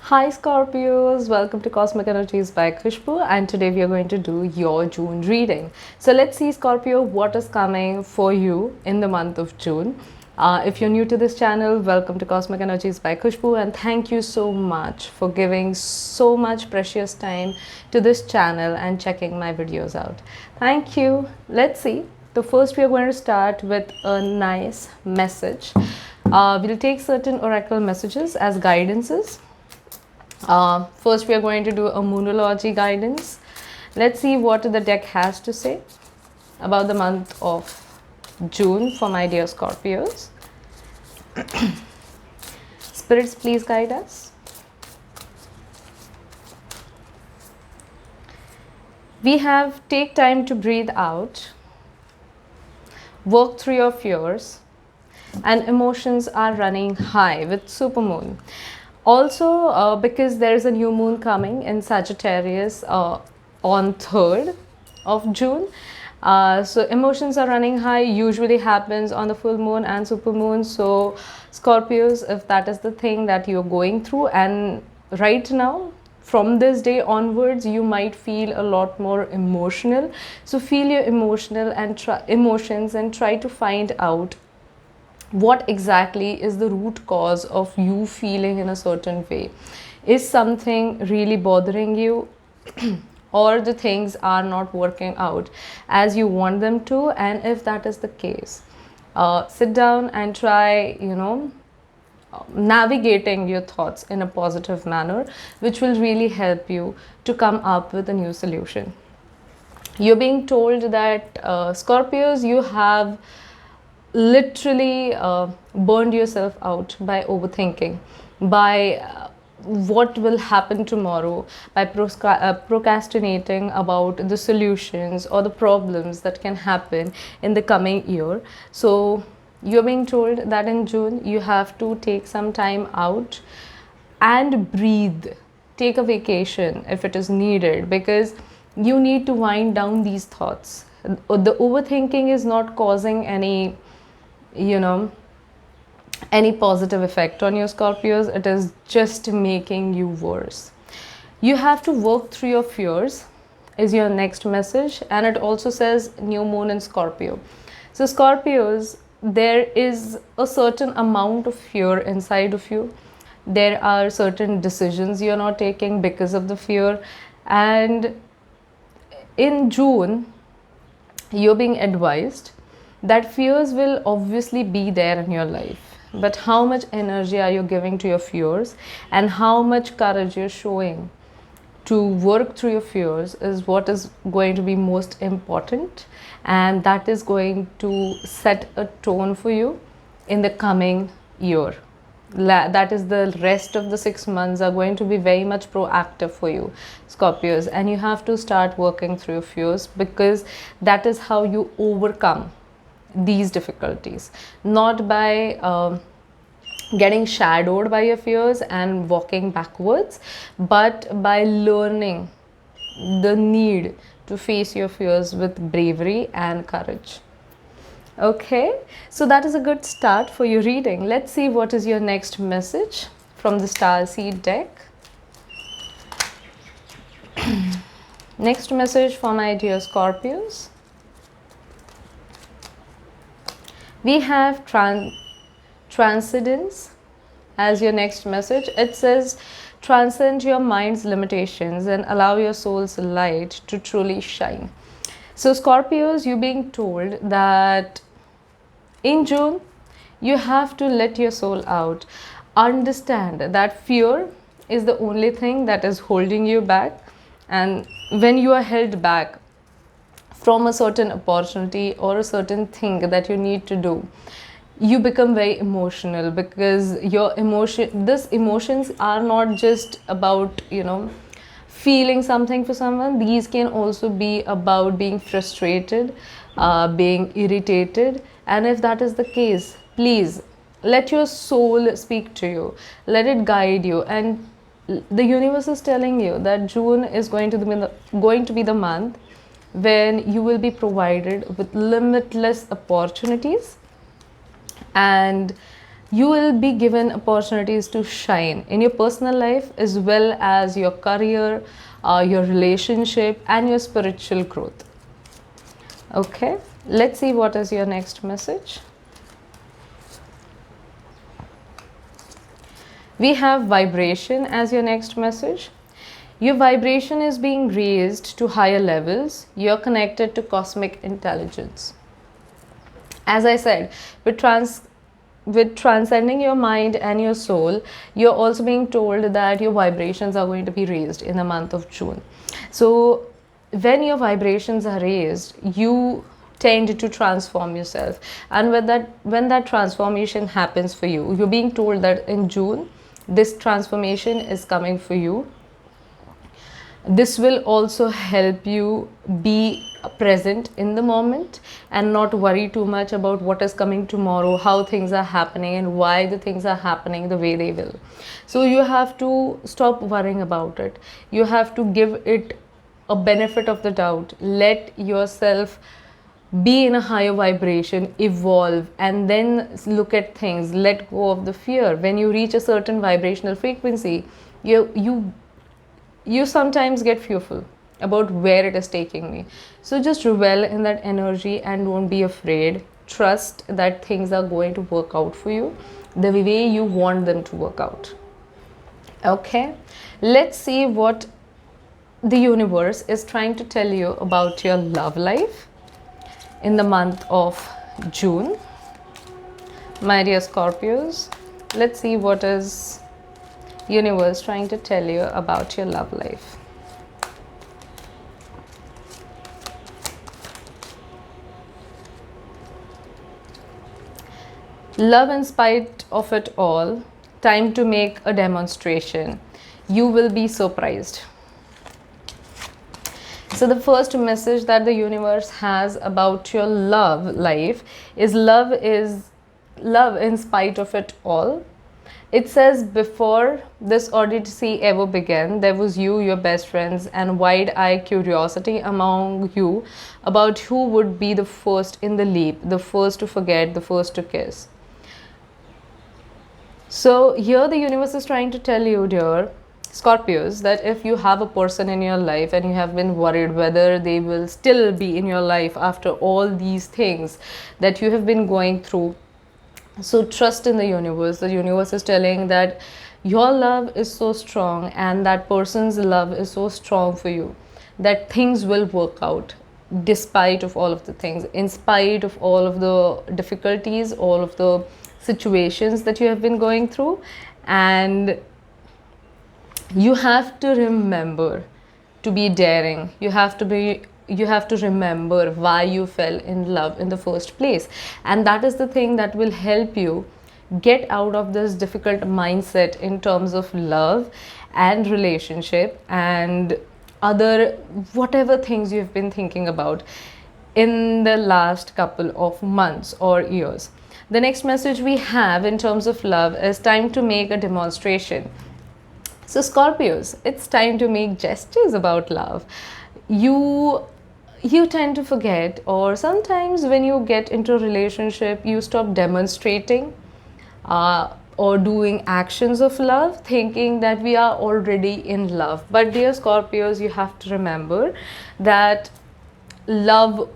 Hi Scorpios, welcome to Cosmic Energies by Khushboo, and today we are going to do your June reading. So let's see Scorpio, what is coming for you in the month of June. If you're new to this channel, welcome to Cosmic Energies by Khushboo, and thank you so much for giving so much precious time to this channel and checking my videos out. Thank you. Let's see. So first we are going to start with a nice message. We'll take certain oracle messages as guidances. First we are going to do a moonology guidance. Let's see what the deck has to say about the month of June for my dear Scorpios. Spirits, please guide us. We have take time to breathe out, work through your fears, and emotions are running high with supermoon. Also, because there is a new moon coming in Sagittarius on 3rd of June. So emotions are running high, usually happens on the full moon and supermoon. So Scorpios, if that is the thing that you're going through, and right now, from this day onwards, you might feel a lot more emotional. So feel your emotions and try to find out what exactly is the root cause of you feeling in a certain way. Is something really bothering you or the things are not working out as you want them to? And if that is the case, sit down and try, navigating your thoughts in a positive manner, which will really help you to come up with a new solution. You're being told that Scorpios, you have literally burned yourself out by overthinking, by what will happen tomorrow, by procrastinating about the solutions or the problems that can happen in the coming year. So you're being told that in June you have to take some time out and breathe, take a vacation if it is needed, because you need to wind down these thoughts. The overthinking is not causing any positive effect on your Scorpios. It is just making you worse. You have to work through your fears is your next message, and it also says new moon in Scorpio. So Scorpios, there is a certain amount of fear inside of you. There are certain decisions you're not taking because of the fear, and in June you're being advised that fears will obviously be there in your life, but how much energy are you giving to your fears and how much courage you're showing to work through your fears is what is going to be most important, and that is going to set a tone for you in the coming year. That is, the rest of the 6 months are going to be very much proactive for you, Scorpios, and you have to start working through your fears, because that is how you overcome these difficulties, not by getting shadowed by your fears and walking backwards, but by learning the need to face your fears with bravery and courage. Okay, so that is a good start for your reading. Let's see what is your next message from the Starseed deck. Next message for my dear Scorpios. We have transcendence as your next message. It says, transcend your mind's limitations and allow your soul's light to truly shine. So Scorpios, you're being told that in June, you have to let your soul out. Understand that fear is the only thing that is holding you back. And when you are held back from a certain opportunity or a certain thing that you need to do, you become very emotional, because these emotions are not just about feeling something for someone. These can also be about being frustrated, being irritated. And if that is the case, please let your soul speak to you, let it guide you. And the universe is telling you that June is going to be the month when you will be provided with limitless opportunities, and You will be given opportunities to shine in your personal life as well as your career, your relationship, and your spiritual growth. Okay, let's see what is your next message. We have vibration as your next message. Your vibration is being raised to higher levels. You're connected to cosmic intelligence. As I said, with transcending your mind and your soul, you're also being told that your vibrations are going to be raised in the month of June. So when your vibrations are raised, you tend to transform yourself, and when that transformation happens for you, you're being told that in June this transformation is coming for you. This will also help you be present in the moment and not worry too much about what is coming tomorrow, how things are happening, and why the things are happening the way they will. So you have to stop worrying about it. You have to give it a benefit of the doubt. Let yourself be in a higher vibration, evolve, and then look at things. Let go of the fear. When you reach a certain vibrational frequency, you sometimes get fearful about where it is taking me. So just revel in that energy and don't be afraid. Trust that things are going to work out for you the way you want them to work out. Okay, let's see what the universe is trying to tell you about your love life in the month of June. My dear Scorpios, let's see what is universe trying to tell you about your love life. Love in spite of it all, time to make a demonstration. You will be surprised. So the first message that the universe has about your love life is love in spite of it all. It says, before this odyssey ever began, there was you, your best friends, and wide-eyed curiosity among you about who would be the first in the leap, the first to forget, the first to kiss. So here the universe is trying to tell you, dear Scorpios, that if you have a person in your life and you have been worried whether they will still be in your life after all these things that you have been going through, so trust in the universe. The universe is telling that your love is so strong and that person's love is so strong for you that things will work out despite of all of the things, in spite of all of the difficulties, all of the situations that you have been going through. And you have to remember to be daring. You have to remember why you fell in love in the first place, and that is the thing that will help you get out of this difficult mindset in terms of love and relationship and other whatever things you've been thinking about in the last couple of months or years. The next message we have in terms of love is time to make a demonstration. So Scorpios, it's time to make gestures about love. You tend to forget, or sometimes when you get into a relationship, you stop demonstrating or doing actions of love, thinking that we are already in love. But dear Scorpios, you have to remember that love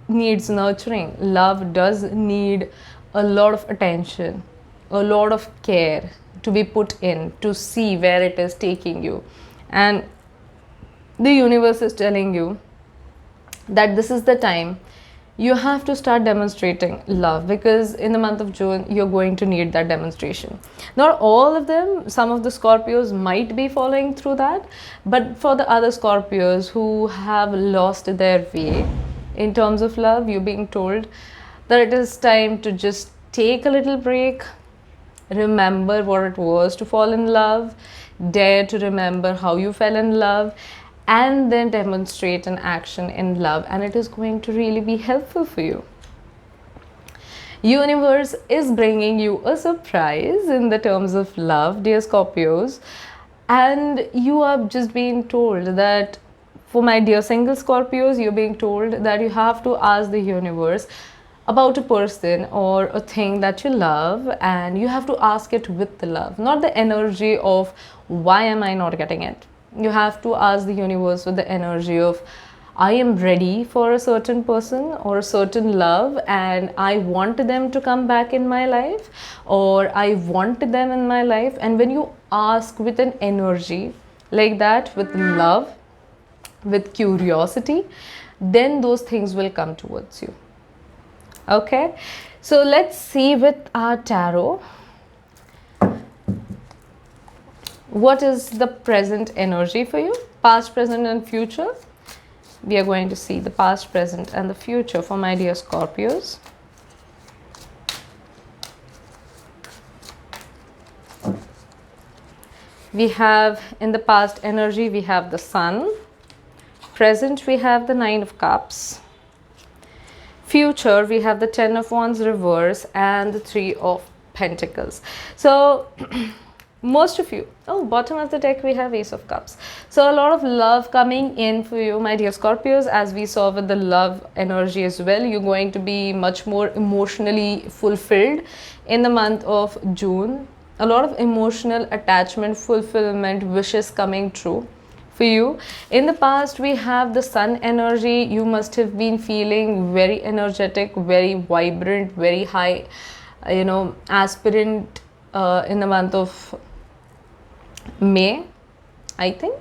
needs nurturing. Love does need a lot of attention, a lot of care to be put in to see where it is taking you. And the universe is telling you that this is the time you have to start demonstrating love, because in the month of June you're going to need that demonstration. Not all of them, some of the Scorpios might be following through that, but for the other Scorpios who have lost their way in terms of love, you're being told that it is time to just take a little break, remember what it was to fall in love, dare to remember how you fell in love, and then demonstrate an action in love, and it is going to really be helpful for you. Universe is bringing you a surprise in the terms of love, dear Scorpios, and you are just being told that, for my dear single Scorpios, you're being told that you have to ask the universe about a person or a thing that you love, and you have to ask it with the love, not the energy of why am I not getting it. You have to ask the universe with the energy of I am ready for a certain person or a certain love, and I want them to come back in my life, or I want them in my life. And when you ask with an energy like that, with love, with curiosity, then those things will come towards you. Okay, so let's see with our tarot what is the present energy for you, past, present, and future. We are going to see the past, present, and the future for my dear Scorpios. We have in the past energy, we have the Sun. Present, we have the Nine of Cups. Future, we have the Ten of Wands reverse and the Three of Pentacles. So most of you, oh, bottom of the deck we have Ace of Cups. So a lot of love coming in for you, my dear Scorpios. As we saw with the love energy as well, you're going to be much more emotionally fulfilled in the month of June. A lot of emotional attachment, fulfillment, wishes coming true for you. In the past, we have the Sun energy. You must have been feeling very energetic, very vibrant, very high, aspirant in the month of May, I think,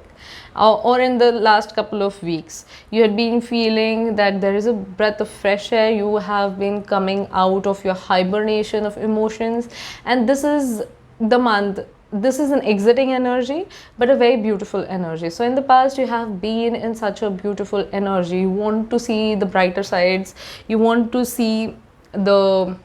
or in the last couple of weeks. You had been feeling that there is a breath of fresh air. You have been coming out of your hibernation of emotions, and this is the month. This is an exiting energy, but a very beautiful energy. So in the past, you have been in such a beautiful energy. You want to see the brighter sides. You want to see the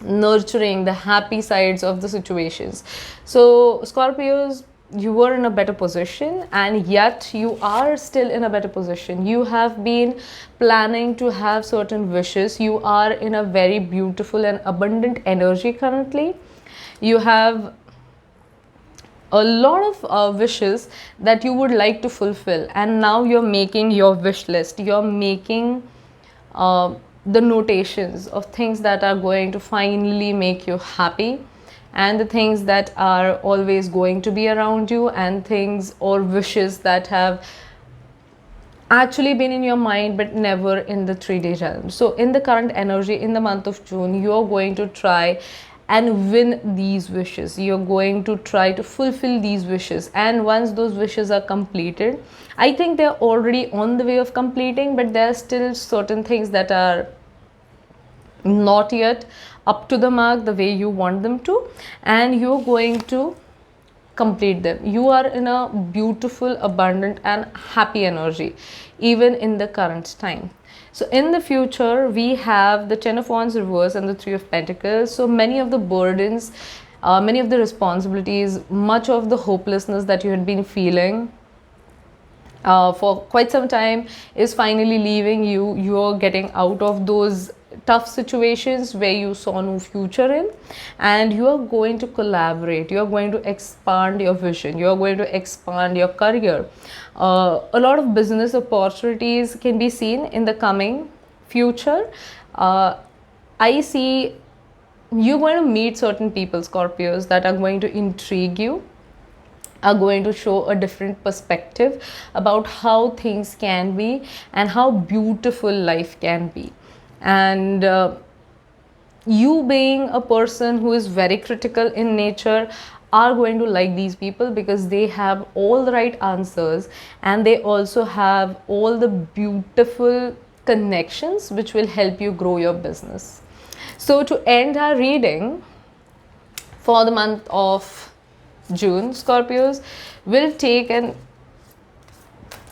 nurturing, the happy sides of the situations. So Scorpios, you were in a better position, and yet you are still in a better position. You have been planning to have certain wishes. You are in a very beautiful and abundant energy currently. You have a lot of wishes that you would like to fulfill, and now you're making your wish list. You're making the notations of things that are going to finally make you happy, and the things that are always going to be around you, and things or wishes that have actually been in your mind but never in the 3D realm. So in the current energy, in the month of June, you're going to try and win these wishes. You're going to try to fulfill these wishes, and once those wishes are completed, I think they're already on the way of completing, but there are still certain things that are not yet up to the mark the way you want them to, and you're going to complete them. You are in a beautiful, abundant, and happy energy even in the current time. So in the future, we have the Ten of Wands reverse and the Three of Pentacles. So many of the burdens, many of the responsibilities, much of the hopelessness that you had been feeling for quite some time is finally leaving you. You're getting out of those tough situations where you saw no future in, and you are going to collaborate. You are going to expand your vision. You are going to expand your career. A lot of business opportunities can be seen in the coming future. I see you're going to meet certain people, Scorpios, that are going to intrigue you, are going to show a different perspective about how things can be and how beautiful life can be. And you being a person who is very critical in nature are going to like these people, because they have all the right answers, and they also have all the beautiful connections which will help you grow your business. So to end our reading for the month of June, Scorpios, we'll take an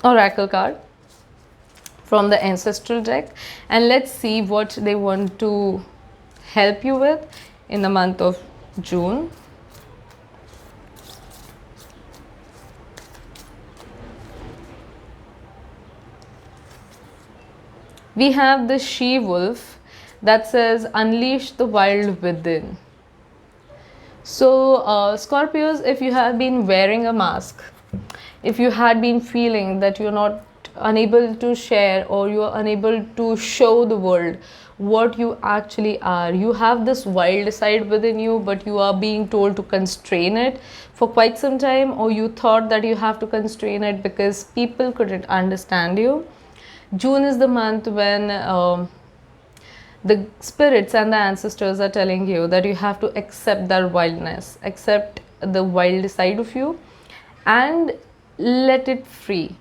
oracle card from the ancestral deck, and let's see what they want to help you with in the month of June. We have the she-wolf that says unleash the wild within. So Scorpios, if you have been wearing a mask, if you had been feeling that you're not unable to share, or you are unable to show the world what you actually are. You have this wild side within you, but you are being told to constrain it for quite some time, or you thought that you have to constrain it because people couldn't understand you. June is the month when the spirits and the ancestors are telling you that you have to accept that wildness, accept the wild side of you, and let it free.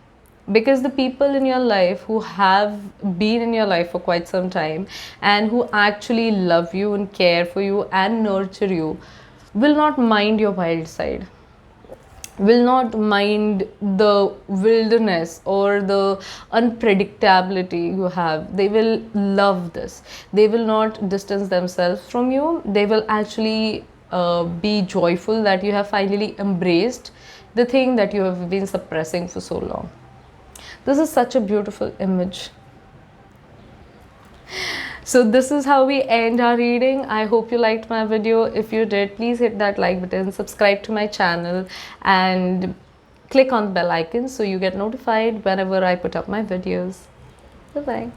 Because the people in your life who have been in your life for quite some time and who actually love you and care for you and nurture you will not mind your wild side, will not mind the wilderness or the unpredictability you have. They will love this. They will not distance themselves from you. They will actually be joyful that you have finally embraced the thing that you have been suppressing for so long. This is such a beautiful image. So this is how we end our reading. I hope you liked my video. If you did, please hit that like button, subscribe to my channel, and click on the bell icon so you get notified whenever I put up my videos. Bye bye.